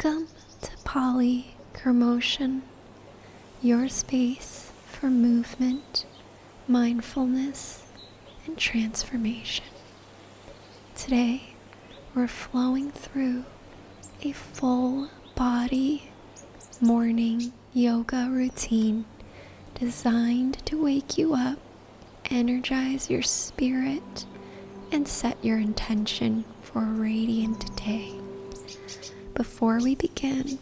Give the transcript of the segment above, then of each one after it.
Welcome to Polychromotion, your space for movement, mindfulness, and transformation. Today, we're flowing through a full body morning yoga routine designed to wake you up, energize your spirit, and set your intention for a radiant day. Before we begin,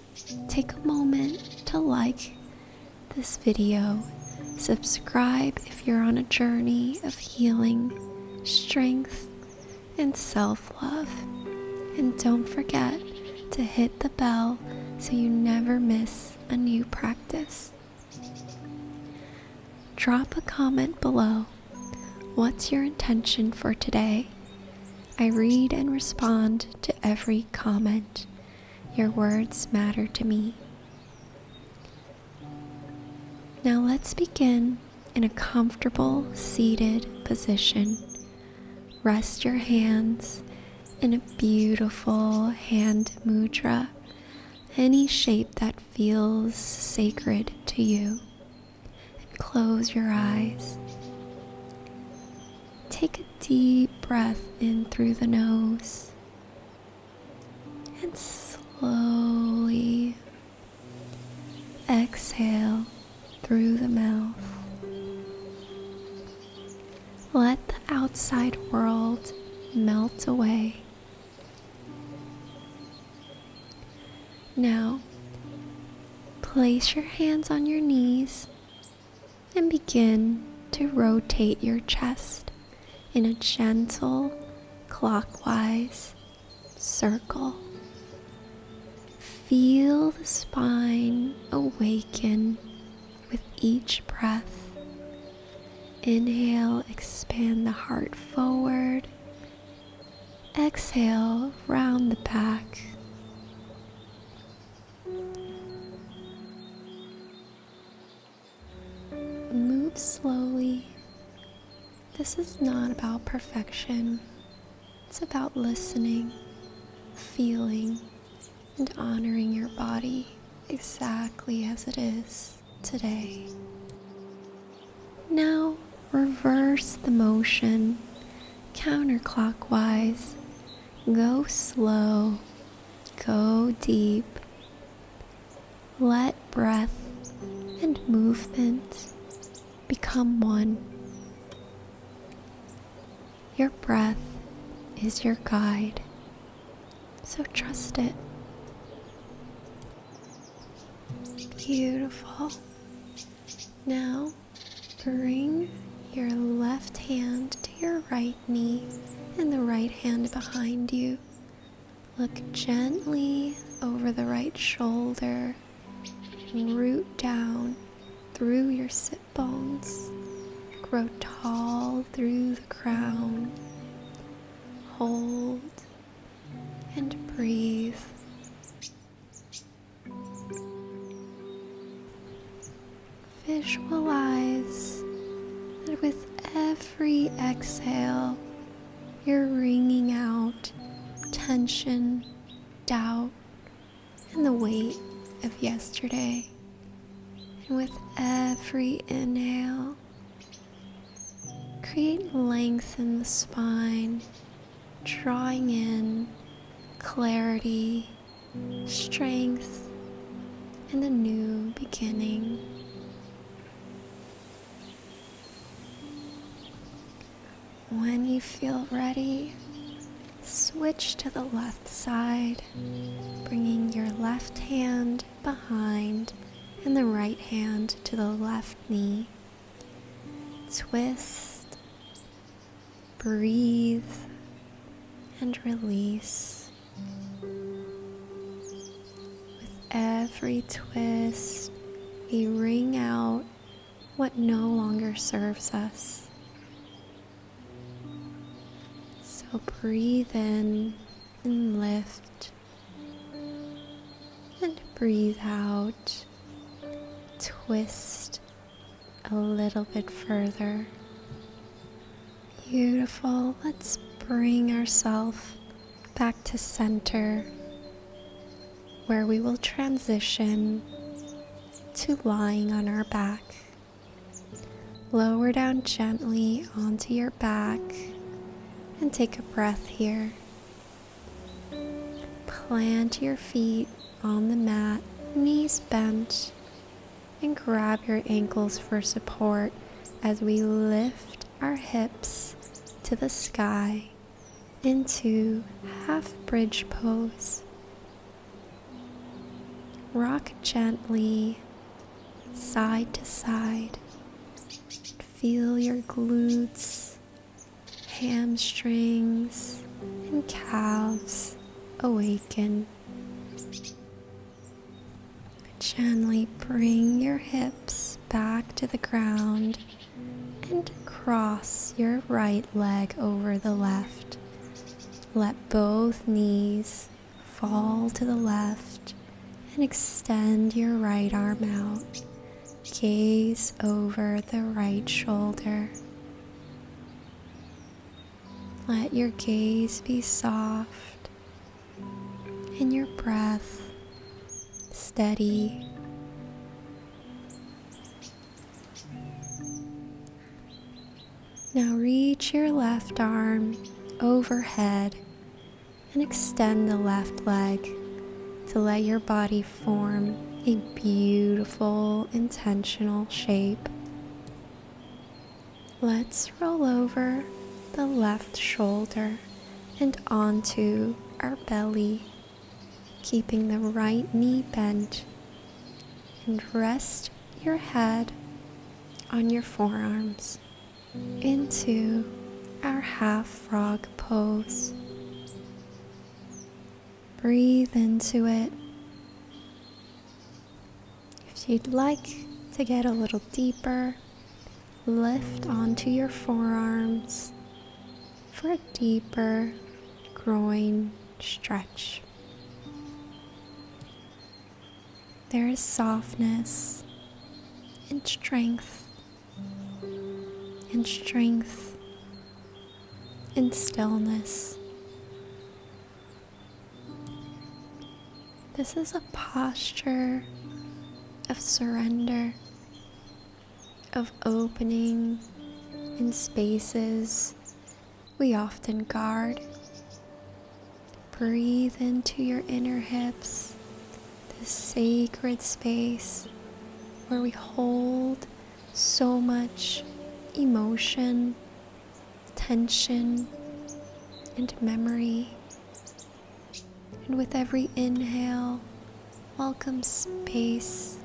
take a moment to like this video, subscribe if you're on a journey of healing, strength, and self-love, and don't forget to hit the bell so you never miss a new practice. Drop a comment below. What's your intention for today? I read and respond to every comment. Your words matter to me. Now let's begin in a comfortable seated position. Rest your hands in a beautiful hand mudra, any shape that feels sacred to you. And close your eyes. Take a deep breath in through the nose and slowly exhale through the mouth. Let the outside world melt away. Now, place your hands on your knees and begin to rotate your chest in a gentle clockwise circle. Feel the spine awaken with each breath. Inhale, expand the heart forward. Exhale, round the back. Move slowly. This is not about perfection. It's about listening, feeling, and honoring your body exactly as it is today. Now reverse the motion counterclockwise. Go slow, go deep. Let breath and movement become one. Your breath is your guide, so trust it. Beautiful. Now, bring your left hand to your right knee and the right hand behind you. Look gently over the right shoulder and root down through your sit bones. Grow tall through the crown. Hold and breathe. Visualize that with every exhale, you're wringing out tension, doubt, and the weight of yesterday. And with every inhale, create length in the spine, drawing in clarity, strength, and a new beginning. When you feel ready, switch to the left side, bringing your left hand behind and the right hand to the left knee. Twist, breathe, and release. With every twist, we wring out what no longer serves us. So breathe in and lift, and breathe out. Twist a little bit further. Beautiful. Let's bring ourselves back to center. where we will transition to lying on our back. Lower down gently onto your back and take a breath here. Plant your feet on the mat, knees bent, and grab your ankles for support as we lift our hips to the sky into half bridge pose. Rock gently side to side. Feel your glutes, hamstrings, and calves awaken. Gently bring your hips back to the ground and cross your right leg over the left. Let both knees fall to the left and extend your right arm out. Gaze over the right shoulder. Let your gaze be soft and your breath steady. Now reach your left arm overhead and extend the left leg to let your body form a beautiful, intentional shape. Let's roll over the left shoulder and onto our belly, keeping the right knee bent, and rest your head on your forearms into our half frog pose. Breathe into it. If you'd like to get a little deeper, lift onto your forearms for a deeper groin stretch. There is softness and strength and stillness. This is a posture of surrender, of opening in spaces we often guard. Breathe into your inner hips, this sacred space where we hold so much emotion, tension, and memory. And with every inhale, welcome space.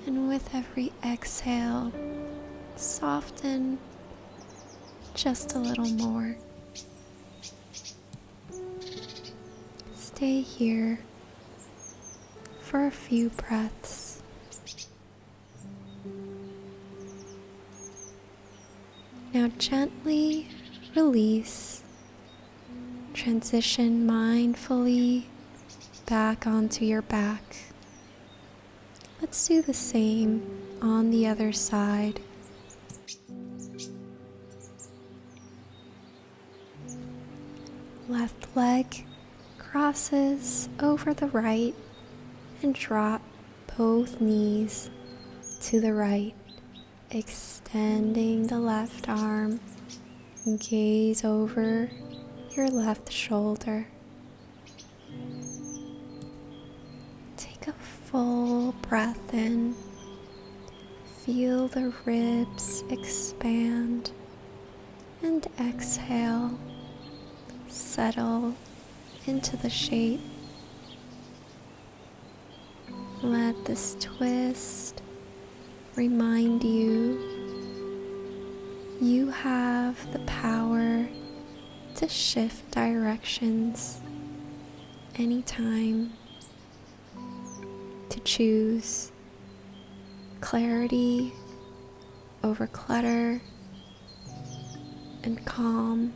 And with every exhale, soften just a little more. Stay here for a few breaths. Now gently release. Transition mindfully back onto your back. Let's do the same on the other side. Left leg crosses over the right and drop both knees to the right, extending the left arm and gaze over your left shoulder. Take a full breath in. Feel the ribs expand, and exhale. Settle into the shape. Let this twist remind you you have the power to shift directions anytime, to choose clarity over clutter and calm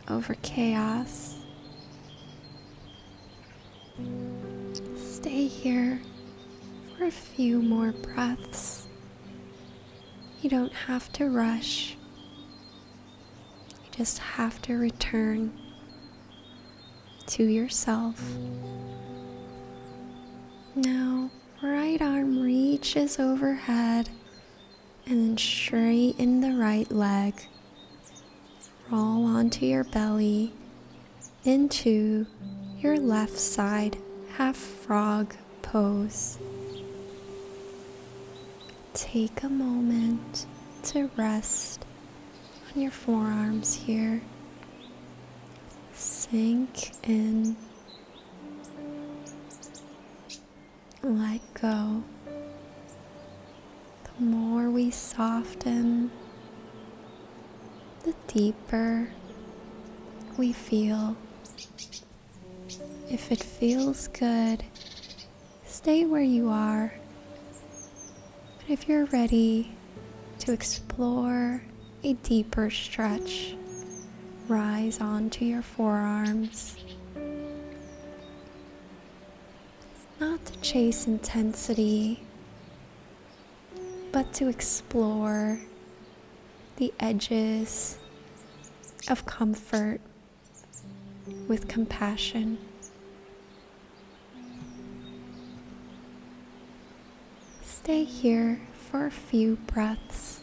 over chaos. Stay here for a few more breaths. You don't have to rush. You just have to return to yourself Now, right arm reaches overhead and then straighten the right leg. Roll onto your belly into your left side half frog pose. Take a moment to rest on your forearms here. Sink in. Let go. The more we soften, the deeper we feel. If it feels good, stay where you are. But if you're ready to explore a deeper stretch, rise onto your forearms. Not to chase intensity, but to explore the edges of comfort with compassion. Stay here for a few breaths.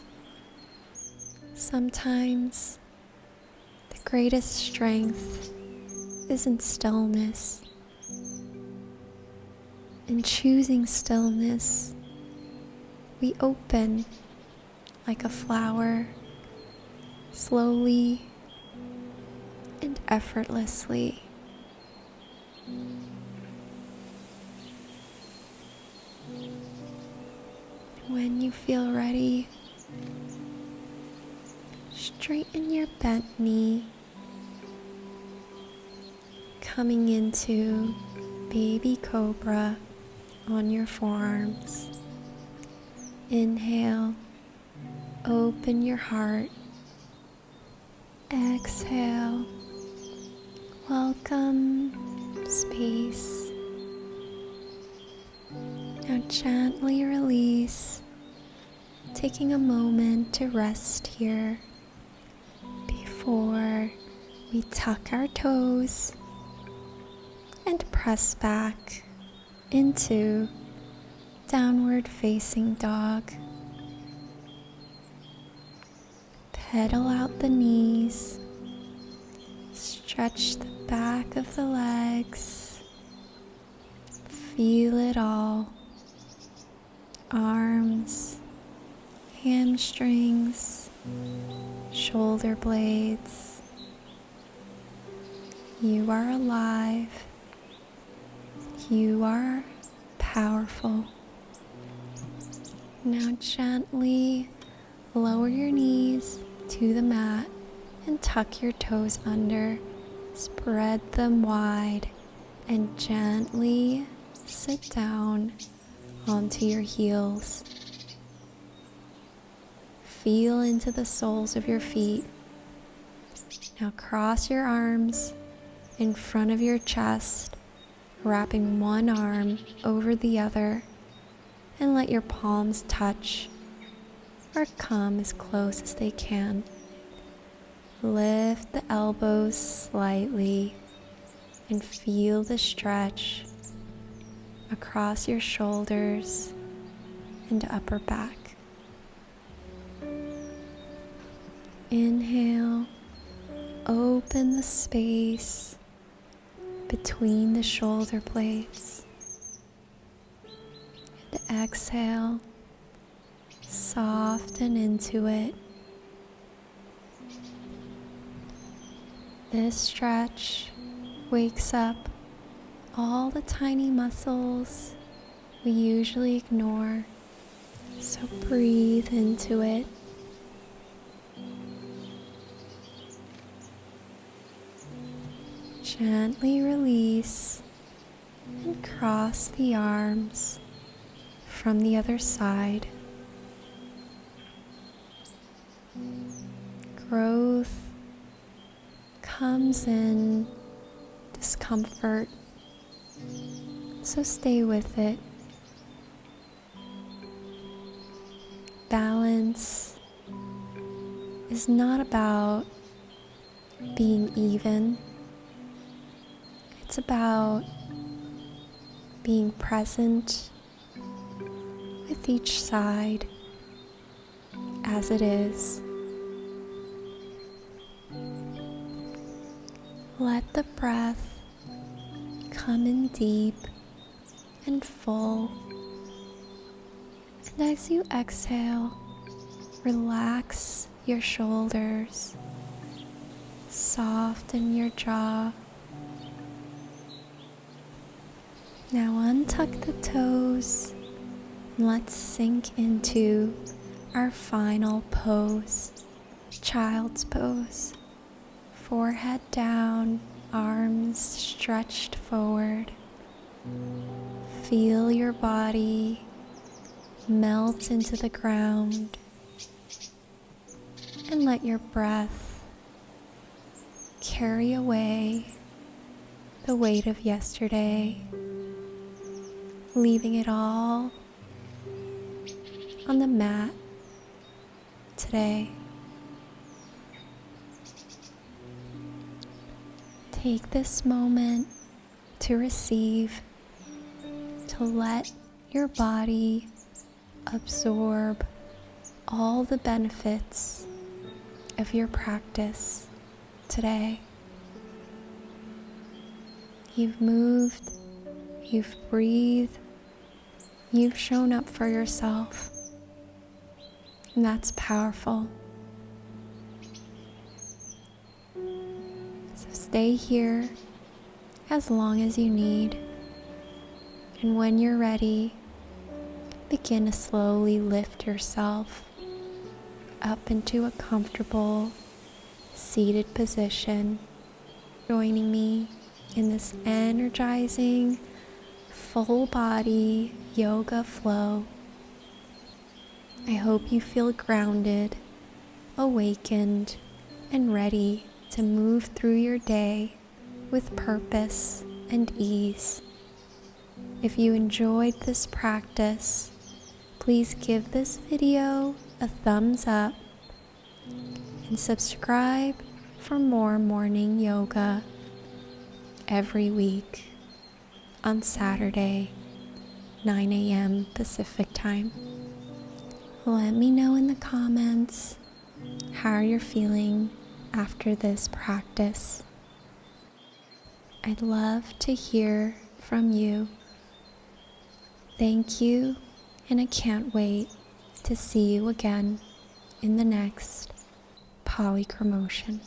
Sometimes the greatest strength is in stillness. In choosing stillness, we open like a flower, slowly and effortlessly. When you feel ready, straighten your bent knee, coming into baby cobra on your forearms. Inhale, open your heart. Exhale, welcome space. Now gently release, taking a moment to rest here before we tuck our toes and press back into downward facing dog. Pedal out the knees, stretch the back of the legs, feel it all. Arms, hamstrings, shoulder blades. You are alive. You are powerful. Now gently lower your knees to the mat and tuck your toes under. Spread them wide and gently sit down onto your heels. Feel into the soles of your feet. Now cross your arms in front of your chest, wrapping one arm over the other, and let your palms touch or come as close as they can. Lift the elbows slightly and feel the stretch across your shoulders and upper back. Inhale, open the space between the shoulder blades. And exhale, soften into it. This stretch wakes up all the tiny muscles we usually ignore, so breathe into it. Gently release and cross the arms from the other side. Growth comes in discomfort, so stay with it. Balance is not about being even. It's about being present with each side as it is. Let the breath come in deep and full, and as you exhale, relax your shoulders, soften your jaw. Now untuck the toes and let's sink into our final pose, child's pose. Forehead down, arms stretched forward. Feel your body melt into the ground and let your breath carry away the weight of yesterday, leaving it all on the mat today. Take this moment to receive, to let your body absorb all the benefits of your practice today. You've moved, you've breathed, you've shown up for yourself, and that's powerful. So stay here as long as you need, and when you're ready, begin to slowly lift yourself up into a comfortable seated position, joining me in this energizing full body yoga flow. I hope you feel grounded, awakened, and ready to move through your day with purpose and ease. If you enjoyed this practice, please give this video a thumbs up and subscribe for more morning yoga every week on Saturday, 9 a.m. Pacific time. Let me know in the comments how you're feeling after this practice. I'd love to hear from you. Thank you, and I can't wait to see you again in the next Polychromotion.